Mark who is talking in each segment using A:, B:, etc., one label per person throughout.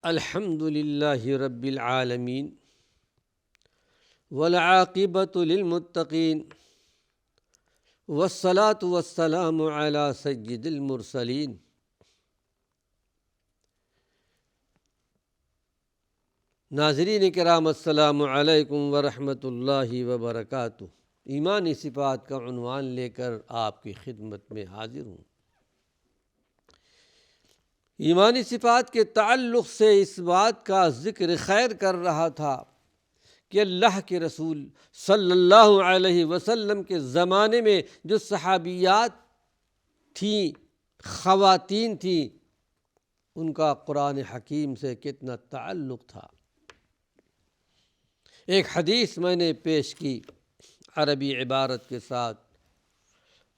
A: الحمد للہ رب العالمین والعاقبۃ للمتقین والصلاة والسلام علی سید المرسلین۔ ناظرین کرام، السلام علیکم ورحمۃ اللہ وبرکاتہ۔ ایمانی صفات کا عنوان لے کر آپ کی خدمت میں حاضر ہوں۔ ایمانی صفات کے تعلق سے اس بات کا ذکر خیر کر رہا تھا کہ اللہ کے رسول صلی اللہ علیہ وسلم کے زمانے میں جو صحابیات تھیں، خواتین تھیں، ان کا قرآن حکیم سے کتنا تعلق تھا۔ ایک حدیث میں نے پیش کی عربی عبارت کے ساتھ،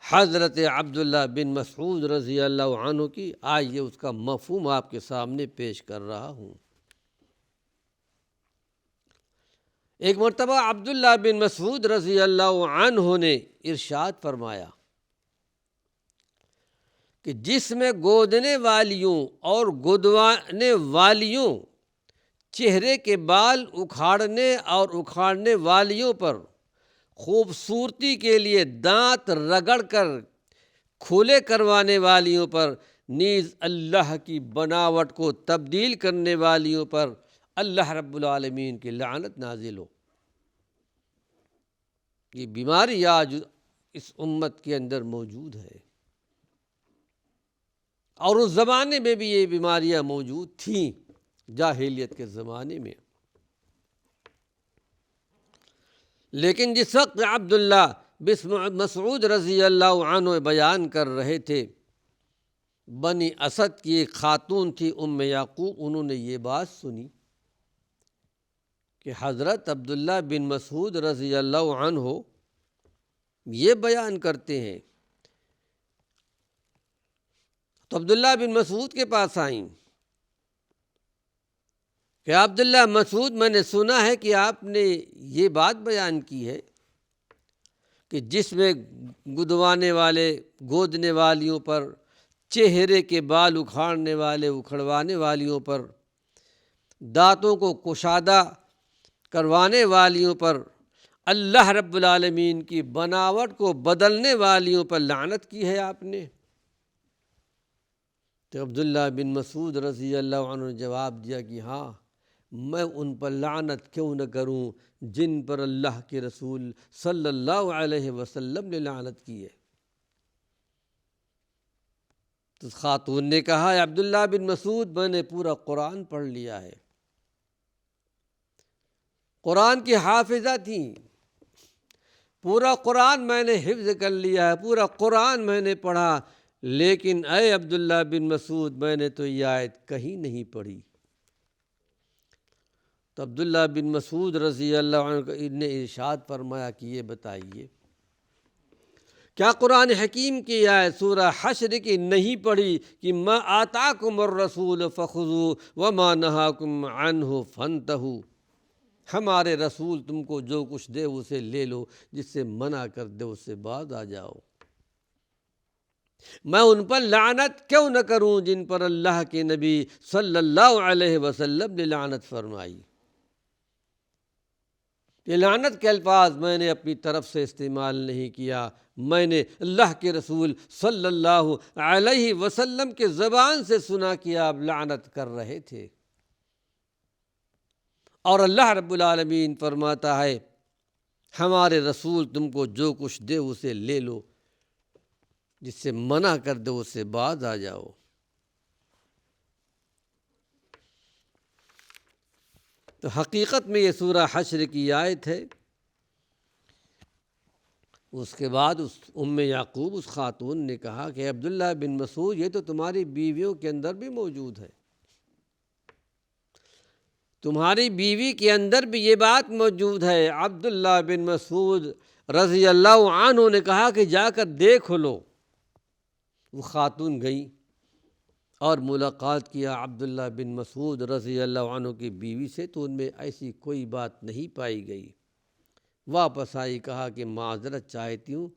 A: حضرت عبداللہ بن مسعود رضی اللہ عنہ کی۔ آئیے اس کا مفہوم آپ کے سامنے پیش کر رہا ہوں۔ ایک مرتبہ عبداللہ بن مسعود رضی اللہ عنہ نے ارشاد فرمایا کہ جس میں گودنے والیوں اور گدوانے والیوں، چہرے کے بال اکھاڑنے اور اکھاڑنے والیوں پر خوبصورتی کے لیے دانت رگڑ کر کھلے کروانے والیوں پر، نیز اللہ کی بناوٹ کو تبدیل کرنے والیوں پر اللہ رب العالمین کی لعنت نازل ہو۔ یہ بیماری آج اس امت کے اندر موجود ہے، اور اس زمانے میں بھی یہ بیماریاں موجود تھیں، جاہلیت کے زمانے میں۔ لیکن جس وقت عبداللہ بن مسعود رضی اللہ عنہ بیان کر رہے تھے، بنی اسد کی ایک خاتون تھی ام یعقوب، انہوں نے یہ بات سنی کہ حضرت عبداللہ بن مسعود رضی اللہ عنہ یہ بیان کرتے ہیں، تو عبداللہ بن مسعود کے پاس آئیں کہ عبداللہ مسعود، میں نے سنا ہے کہ آپ نے یہ بات بیان کی ہے کہ جس میں گدوانے والے، گودنے والیوں پر، چہرے کے بال اکھاڑنے والے، اکھڑوانے والیوں پر، دانتوں کو کشادہ کروانے والیوں پر، اللہ رب العالمین کی بناوٹ کو بدلنے والیوں پر لعنت کی ہے آپ نے۔ تو عبداللہ بن مسعود رضی اللہ عنہ نے جواب دیا کہ ہاں، میں ان پر لعنت کیوں نہ کروں جن پر اللہ کے رسول صلی اللہ علیہ وسلم نے لعنت کی ہے۔ تو خاتون نے کہا، عبداللہ بن مسعود، میں نے پورا قرآن پڑھ لیا ہے، قرآن کی حافظہ تھیں، پورا قرآن میں نے حفظ کر لیا ہے، پورا قرآن میں نے پڑھا، لیکن اے عبداللہ بن مسعود، میں نے تو یہ آیت کہیں نہیں پڑھی۔ تو عبداللہ بن مسعود رضی اللہ عنہ نے ارشاد فرمایا کہ یہ بتائیے، کیا قرآن حکیم کی آیت سورہ حشر کی نہیں پڑھی کہ ما آتاکم الرسول فخذوہ وما نہاکم عنہ فانتہوا؟ ہمارے رسول تم کو جو کچھ دے اسے لے لو، جس سے منع کر دے اس سے باز آ جاؤ۔ میں ان پر لعنت کیوں نہ کروں جن پر اللہ کے نبی صلی اللہ علیہ وسلم نے لعنت فرمائی۔ یہ لعنت کے الفاظ میں نے اپنی طرف سے استعمال نہیں کیا، میں نے اللہ کے رسول صلی اللہ علیہ وسلم کے زبان سے سنا کہ آپ لعنت کر رہے تھے۔ اور اللہ رب العالمین فرماتا ہے، ہمارے رسول تم کو جو کچھ دے اسے لے لو، جس سے منع کر دو اس سے باز آ جاؤ۔ تو حقیقت میں یہ سورہ حشر کی آیت ہے۔ اس کے بعد اس ام یعقوب، اس خاتون نے کہا کہ عبداللہ بن مسعود، یہ تو تمہاری بیویوں کے اندر بھی موجود ہے، تمہاری بیوی کے اندر بھی یہ بات موجود ہے۔ عبداللہ بن مسعود رضی اللہ عنہ نے کہا کہ جا کر دیکھ لو۔ وہ خاتون گئی اور ملاقات کیا عبداللہ بن مسعود رضی اللہ عنہ کی بیوی سے، تو ان میں ایسی کوئی بات نہیں پائی گئی۔ واپس آئی، کہا کہ معذرت چاہتی ہوں،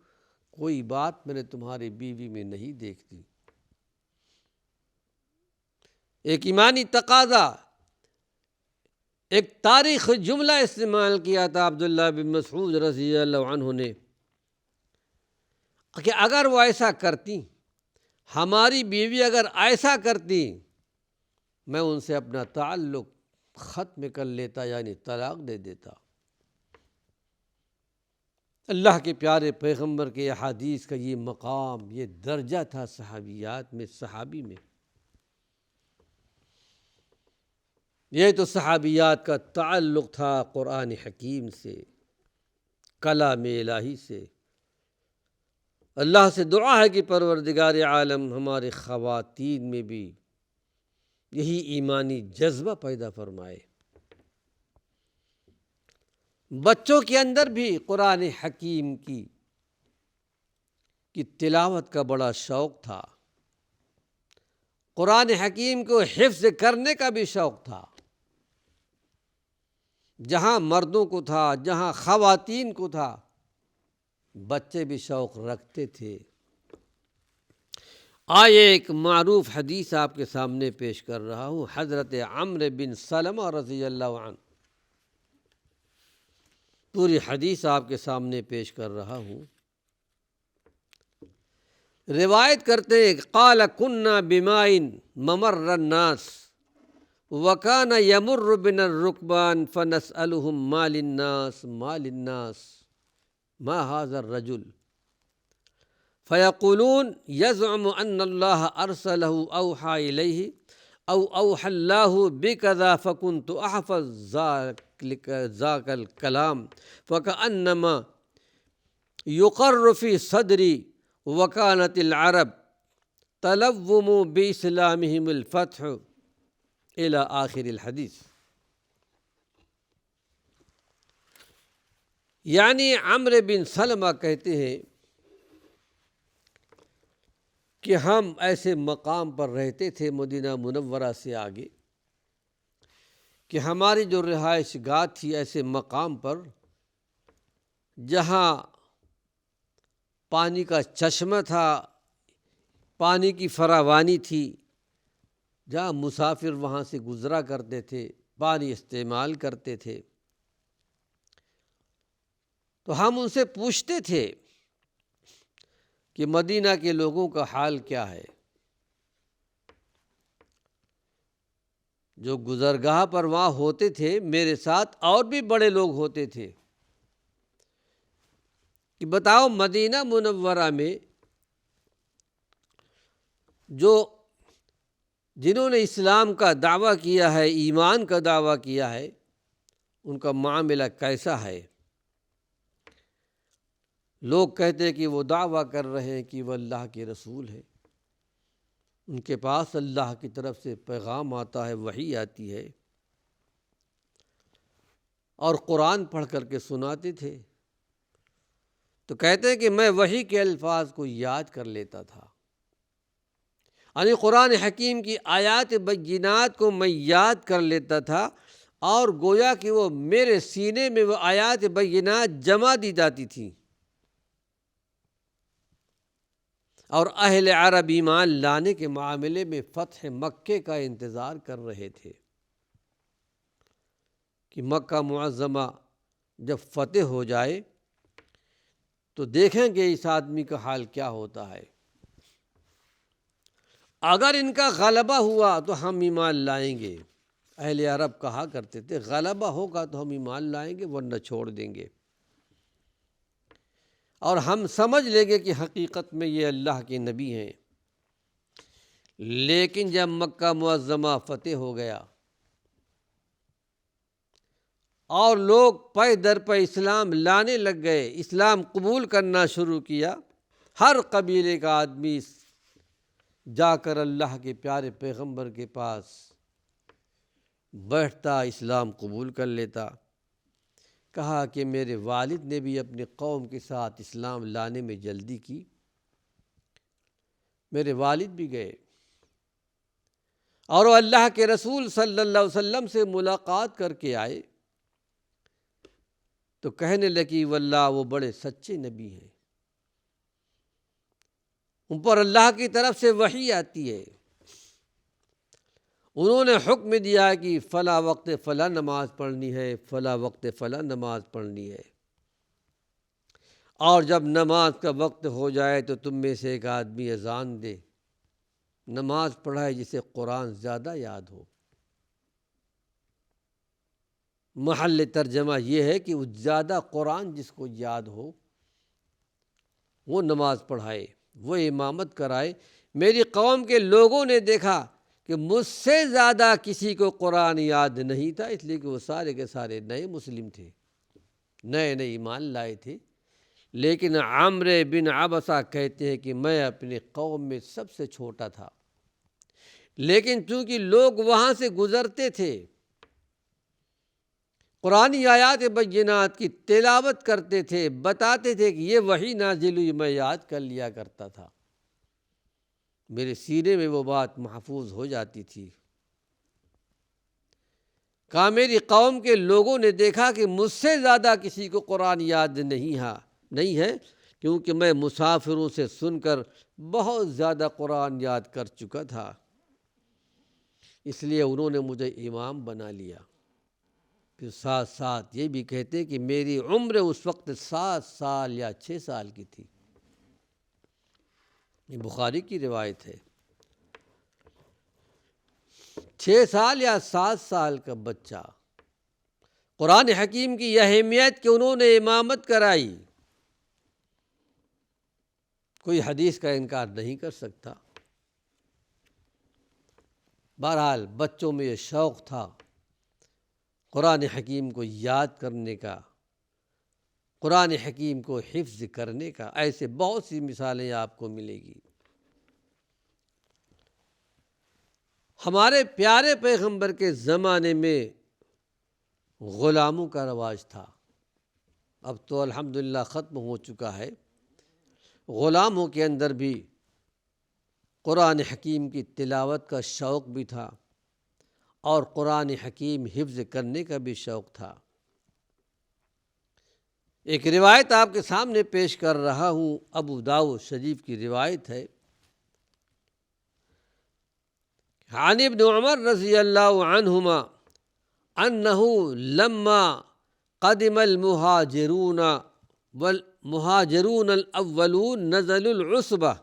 A: کوئی بات میں نے تمہاری بیوی میں نہیں دیکھتی۔ ایک ایمانی تقاضا ایک تاریخ جملہ استعمال کیا تھا عبداللہ بن مسعود رضی اللہ عنہ نے کہ اگر وہ ایسا کرتی، ہماری بیوی اگر ایسا کرتی، میں ان سے اپنا تعلق ختم کر لیتا، یعنی طلاق دے دیتا۔ اللہ کے پیارے پیغمبر کے احادیث کا یہ مقام، یہ درجہ تھا صحابیات میں، صحابی میں۔ یہ تو صحابیات کا تعلق تھا قرآن حکیم سے، کلام الہی سے۔ اللہ سے دعا ہے کہ پروردگار عالم ہمارے خواتین میں بھی یہی ایمانی جذبہ پیدا فرمائے، بچوں کے اندر بھی قرآن حکیم کی تلاوت کا بڑا شوق تھا، قرآن حکیم کو حفظ کرنے کا بھی شوق تھا۔ جہاں مردوں کو تھا، جہاں خواتین کو تھا، بچے بھی شوق رکھتے تھے۔ آئے ایک معروف حدیث آپ کے سامنے پیش کر رہا ہوں، حضرت عمرو بن سلمہ رضی اللہ عنہ، پوری حدیث آپ کے سامنے پیش کر رہا ہوں۔ روایت کرتے ہیں قال كنا بماء ممر الناس وكان يمر بنا الركبان فنسألهم ما للناس ما هذا الرجل فيقولون يزعم أن الله أرسله أوحى إليه أو أوحى الله بكذا فكنت أحفظ ذاك الكلام فكأنما يقر في صدري وكانت العرب تلوموا بإسلامهم الفتح إلى آخر الحدیث۔ یعنی عمرو بن سلمہ کہتے ہیں کہ ہم ایسے مقام پر رہتے تھے مدینہ منورہ سے آگے کہ ہماری جو رہائش گاہ تھی ایسے مقام پر جہاں پانی کا چشمہ تھا، پانی کی فراوانی تھی، جہاں مسافر وہاں سے گزرا کرتے تھے، پانی استعمال کرتے تھے۔ تو ہم ان سے پوچھتے تھے کہ مدینہ کے لوگوں کا حال کیا ہے؟ جو گزرگاہ پر وہاں ہوتے تھے، میرے ساتھ اور بھی بڑے لوگ ہوتے تھے، کہ بتاؤ مدینہ منورہ میں جنہوں نے اسلام کا دعویٰ کیا ہے، ایمان کا دعویٰ کیا ہے، ان کا معاملہ کیسا ہے؟ لوگ کہتے ہیں کہ وہ دعویٰ کر رہے ہیں کہ وہ اللہ کے رسول ہیں، ان کے پاس اللہ کی طرف سے پیغام آتا ہے، وحی آتی ہے، اور قرآن پڑھ کر کے سناتے تھے۔ تو کہتے ہیں کہ میں وحی کے الفاظ کو یاد کر لیتا تھا، یعنی قرآن حکیم کی آیات بینات کو میں یاد کر لیتا تھا، اور گویا کہ وہ میرے سینے میں وہ آیات بینات جمع دی جاتی تھیں، اور اہل عرب ایمان لانے کے معاملے میں فتح مکے کا انتظار کر رہے تھے کہ مکہ معظمہ جب فتح ہو جائے تو دیکھیں گے اس آدمی کا حال کیا ہوتا ہے۔ اگر ان کا غلبہ ہوا تو ہم ایمان لائیں گے۔ اہل عرب کہا کرتے تھے غلبہ ہوگا تو ہم ایمان لائیں گے، ورنہ چھوڑ دیں گے، اور ہم سمجھ لیں گے کہ حقیقت میں یہ اللہ کے نبی ہیں۔ لیکن جب مکہ معظمہ فتح ہو گیا اور لوگ پے در پے اسلام لانے لگ گئے، اسلام قبول کرنا شروع کیا، ہر قبیلے کا آدمی جا کر اللہ کے پیارے پیغمبر کے پاس بیٹھتا، اسلام قبول کر لیتا۔ کہا کہ میرے والد نے بھی اپنی قوم کے ساتھ اسلام لانے میں جلدی کی، میرے والد بھی گئے اور وہ اللہ کے رسول صلی اللہ علیہ وسلم سے ملاقات کر کے آئے، تو کہنے لگی واللہ وہ بڑے سچے نبی ہیں، ان پر اللہ کی طرف سے وحی آتی ہے، انہوں نے حکم دیا کہ فلاں وقت فلاں نماز پڑھنی ہے، فلاں وقت فلاں نماز پڑھنی ہے، اور جب نماز کا وقت ہو جائے تو تم میں سے ایک آدمی اذان دے، نماز پڑھائے جسے قرآن زیادہ یاد ہو۔ محل ترجمہ یہ ہے کہ زیادہ قرآن جس کو یاد ہو وہ نماز پڑھائے، وہ امامت کرائے۔ میری قوم کے لوگوں نے دیکھا کہ مجھ سے زیادہ کسی کو قرآن یاد نہیں تھا، اس لیے کہ وہ سارے کے سارے نئے مسلم تھے، نئے نئے ایمان لائے تھے۔ لیکن عمرو بن عبسہ کہتے ہیں کہ میں اپنی قوم میں سب سے چھوٹا تھا، لیکن چونکہ لوگ وہاں سے گزرتے تھے، قرآنی آیات بینات کی تلاوت کرتے تھے، بتاتے تھے کہ یہ وحی نازل ہوئی، میں یاد کر لیا کرتا تھا، میرے سینے میں وہ بات محفوظ ہو جاتی تھی۔ کہا میری قوم کے لوگوں نے دیکھا کہ مجھ سے زیادہ کسی کو قرآن یاد نہیں ہے، کیونکہ میں مسافروں سے سن کر بہت زیادہ قرآن یاد کر چکا تھا، اس لیے انہوں نے مجھے امام بنا لیا۔ پھر ساتھ ساتھ یہ بھی کہتے کہ میری عمر اس وقت 7 سال یا 6 سال کی تھی۔ یہ بخاری کی روایت ہے۔ 6 سال یا 7 سال کا بچہ، قرآن حکیم کی یہ اہمیت کہ انہوں نے امامت کرائی، کوئی حدیث کا انکار نہیں کر سکتا۔ بہرحال بچوں میں یہ شوق تھا قرآن حکیم کو یاد کرنے کا، قرآن حکیم کو حفظ کرنے کا۔ ایسے بہت سی مثالیں آپ کو ملے گی۔ ہمارے پیارے پیغمبر کے زمانے میں غلاموں کا رواج تھا، اب تو الحمدللہ ختم ہو چکا ہے۔ غلاموں کے اندر بھی قرآن حکیم کی تلاوت کا شوق بھی تھا اور قرآن حکیم حفظ کرنے کا بھی شوق تھا۔ ایک روایت آپ کے سامنے پیش کر رہا ہوں، ابو داؤد شریف کی روایت ہے۔ عن ابن عمر رضی اللہ عنہما انہ لما قدم المہاجرون الاولون نزلوا العصبہ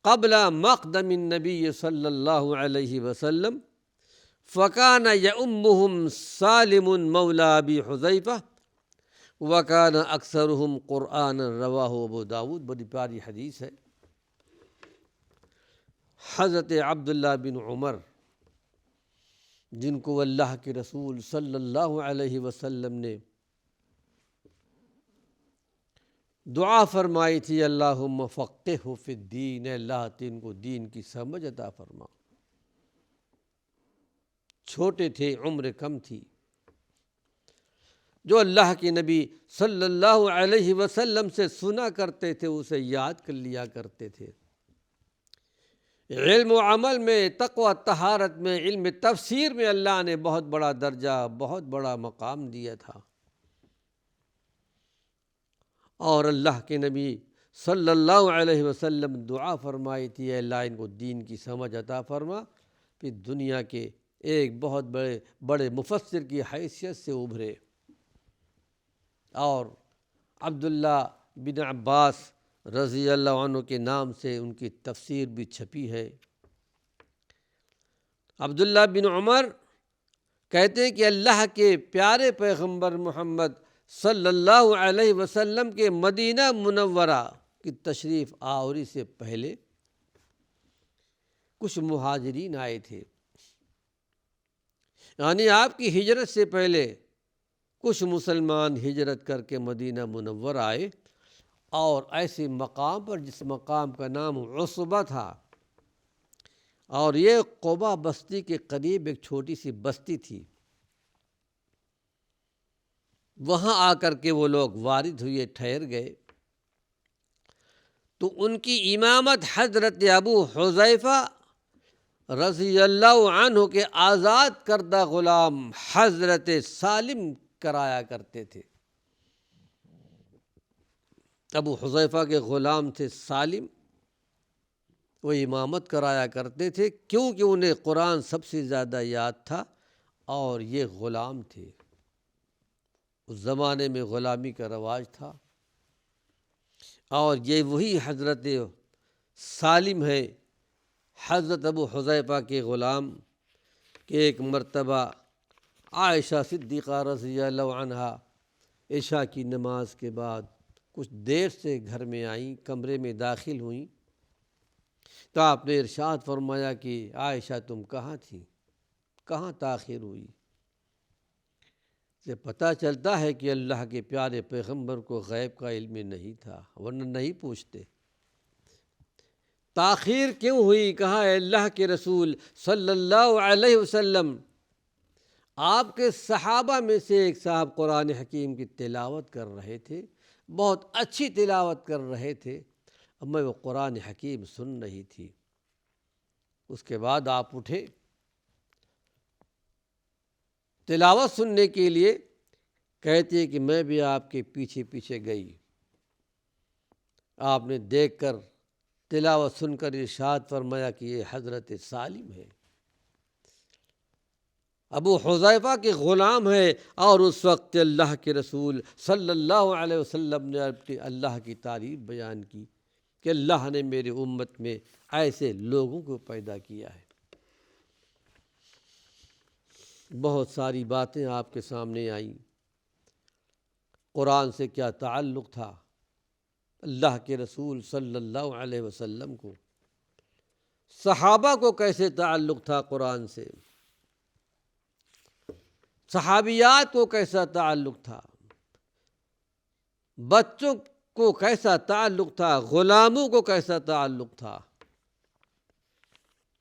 A: قبل مقدم النبی صلی اللہ علیہ وسلم فکان یؤمہم سالم مولی ابی حذیفہ وکان اکثرہم قرآنا، رواہ ابو داود۔ بڑی پیاری حدیث ہے۔ حضرت عبداللہ بن عمر، جن کو اللہ کے رسول صلی اللہ علیہ وسلم نے دعا فرمائی تھی، اللہم فقہہ فی الدین، اللہ ان کو دین کی سمجھ عطا فرما۔ چھوٹے تھے، عمر کم تھی، جو اللہ کے نبی صلی اللہ علیہ وسلم سے سنا کرتے تھے اسے یاد کر لیا کرتے تھے۔ علم و عمل میں، تقوی طہارت میں، علم تفسیر میں اللہ نے بہت بڑا درجہ، بہت بڑا مقام دیا تھا، اور اللہ کے نبی صلی اللہ علیہ وسلم دعا فرمائی تھی، اے اللہ ان کو دین کی سمجھ عطا فرما، پھر دنیا کے ایک بہت بڑے مفسر کی حیثیت سے ابھرے۔ اور عبداللہ بن عباس رضی اللہ عنہ کے نام سے ان کی تفسیر بھی چھپی ہے۔ عبداللہ بن عمر کہتے ہیں کہ اللہ کے پیارے پیغمبر محمد صلی اللہ علیہ وسلم کے مدینہ منورہ کی تشریف آوری سے پہلے کچھ مہاجرین آئے تھے، یعنی آپ کی ہجرت سے پہلے کچھ مسلمان ہجرت کر کے مدینہ منور آئے، اور ایسے مقام پر جس مقام کا نام عصبہ تھا، اور یہ قبا بستی کے قریب ایک چھوٹی سی بستی تھی، وہاں آ کر کے وہ لوگ وارد ہوئے، ٹھہر گئے۔ تو ان کی امامت حضرت ابو حذیفہ رضی اللہ عنہ کے آزاد کردہ غلام حضرت سالم کرایا کرتے تھے۔ ابو حذیفہ کے غلام تھے سالم، وہ امامت کرایا کرتے تھے، کیونکہ انہیں قرآن سب سے زیادہ یاد تھا اور یہ غلام تھے۔ اس زمانے میں غلامی کا رواج تھا، اور یہ وہی حضرت سالم ہے، حضرت ابو حذیفہ کے غلام، کہ ایک مرتبہ عائشہ صدیقہ رضی اللہ عنہا عشاء کی نماز کے بعد کچھ دیر سے گھر میں آئیں، کمرے میں داخل ہوئیں، تو آپ نے ارشاد فرمایا کہ عائشہ تم کہاں تھی، کہاں تاخیر ہوئی؟ سے پتہ چلتا ہے کہ اللہ کے پیارے پیغمبر کو غیب کا علم نہیں تھا، ورنہ نہیں پوچھتے۔ تاخیر کیوں ہوئی؟ کہا اے اللہ کے رسول صلی اللہ علیہ وسلم، آپ کے صحابہ میں سے ایک صاحب قرآن حکیم کی تلاوت کر رہے تھے، بہت اچھی تلاوت کر رہے تھے، اب میں وہ قرآن حکیم سن رہی تھی۔ اس کے بعد آپ اٹھے تلاوت سننے کے لیے، کہتے ہیں کہ میں بھی آپ کے پیچھے پیچھے گئی۔ آپ نے دیکھ کر تلاوت سن کر ارشاد فرمایا کہ یہ حضرت سالم ہے، ابو حذیفہ کے غلام ہے، اور اس وقت اللہ کے رسول صلی اللہ علیہ وسلم نے اللہ کی تعریف بیان کی کہ اللہ نے میری امت میں ایسے لوگوں کو پیدا کیا ہے۔ بہت ساری باتیں آپ کے سامنے آئیں، قرآن سے کیا تعلق تھا اللہ کے رسول صلی اللہ علیہ وسلم کو، صحابہ کو کیسے تعلق تھا قرآن سے، صحابیات کو کیسا تعلق تھا، بچوں کو کیسا تعلق تھا، غلاموں کو کیسا تعلق تھا۔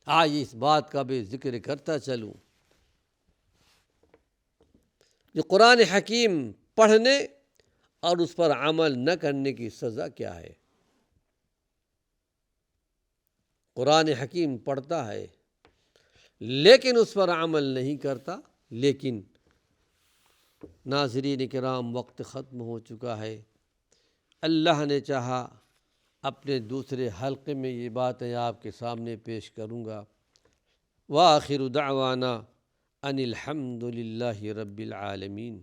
A: آج اس بات کا بھی ذکر کرتا چلوں کہ قرآن حکیم پڑھنے اور اس پر عمل نہ کرنے کی سزا کیا ہے۔ قرآن حکیم پڑھتا ہے لیکن اس پر عمل نہیں کرتا، لیکن ناظرین کرام وقت ختم ہو چکا ہے، اللہ نے چاہا اپنے دوسرے حلقے میں یہ باتیں آپ کے سامنے پیش کروں گا۔ وآخر دعوانا ان الحمد للہ رب العالمین۔